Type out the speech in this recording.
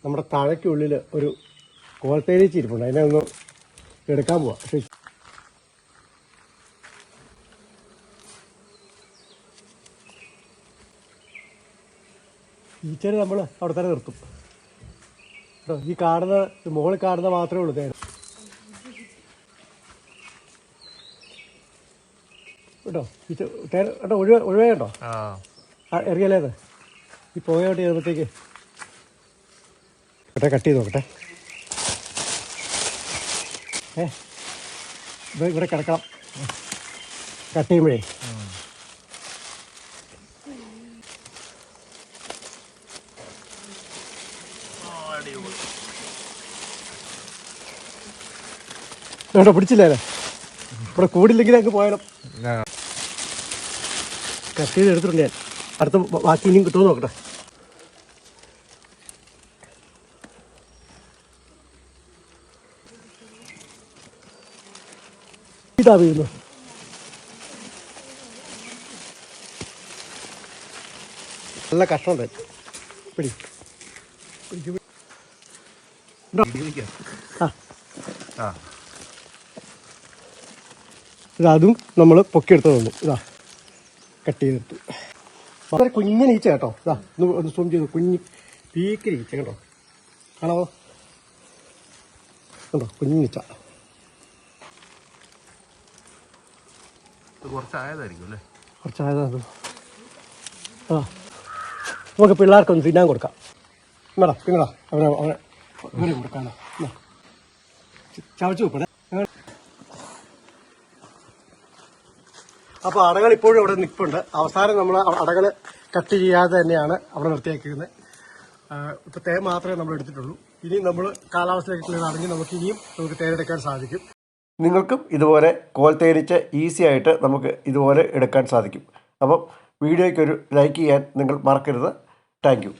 നമ്മുടെ തഴയ്ക്കുള്ളിൽ ഒരു കോൽത്തേനീച്ച ഇരിപ്പുണ്ട്. അതിനെ ഒന്ന് എടുക്കാൻ പോവാം. പക്ഷേ ഈച്ചനെ നമ്മൾ അവിടെ തന്നെ നിർത്തും കേട്ടോ. ഈ കാണുന്ന മുകളിൽ കാണുന്ന മാത്രമേ ഉള്ളൂ തേൻ കേട്ടോ. ഈച്ച തേൻ കേട്ടോ ഒഴിവേ കേട്ടോ. എറിയല്ലേ അത് ഈ പുകയോട്ട് ചെയ്യുമ്പോഴത്തേക്ക് കട്ട് ചെയ്ത് നോക്കട്ടെ. ഇവിടെ കിടക്കണം കട്ട് ചെയ്യുമ്പോഴേ. കേട്ടോ പിടിച്ചില്ലേ ഇവിടെ കൂടില്ലെങ്കിൽ അങ്ങ് പോയാലും. കട്ട് ചെയ്ത് എടുത്തിട്ടുണ്ട് ഞാൻ. അടുത്ത ബാക്കി ഇനിയും കിട്ടുമോ നോക്കട്ടെ. ഇതാ വീഴുന്നു. നല്ല കഷ്ടമുണ്ട്. പിടി ഇതും നമ്മൾ പൊക്കിയെടുത്ത് തന്നു. ഇതാ കട്ട് ചെയ്തെടുത്തു. വളരെ കുഞ്ഞൻ ഈച്ച കേട്ടോ. ഇതാ ഒന്ന് സൂം ചെയ്തു. കുഞ്ഞ് പീക്കിരി ഈച്ച കേട്ടോ. ആണോ കേട്ടോ കുഞ്ഞീച്ച. കുറച്ചായതായിരുന്നു. ആ നമുക്ക് പിള്ളേർക്കൊന്ന് തിന്നാൻ കൊടുക്കാം. എന്നാടാ പിന്നടാ അവരെ കൊടുക്കാനോ. ചവച്ച് വെപ്പണേ. അപ്പോൾ അടകൾ ഇപ്പോഴും ഇവിടെ നിൽപ്പുണ്ട്. അവസാനം നമ്മൾ അടകൾ കട്ട് ചെയ്യാതെ തന്നെയാണ് അവിടെ നിർത്തിയാക്കിയിരുന്നത്. ഇപ്പോൾ തേൻ മാത്രമേ നമ്മൾ എടുത്തിട്ടുള്ളൂ. ഇനി നമ്മൾ കാലാവസ്ഥയൊക്കെ ക്ലിയർ ആണെങ്കിൽ നമുക്ക് ഇനിയും തേനെടുക്കാൻ സാധിക്കും. നിങ്ങൾക്കും ഇതുപോലെ കോൽ തേനീച്ച ഈസി ആയിട്ട് നമുക്ക് ഇതുപോലെ എടുക്കാൻ സാധിക്കും. അപ്പം വീഡിയോയ്ക്കൊരു ലൈക്ക് ചെയ്യാൻ നിങ്ങൾ മറക്കരുത്. Thank you.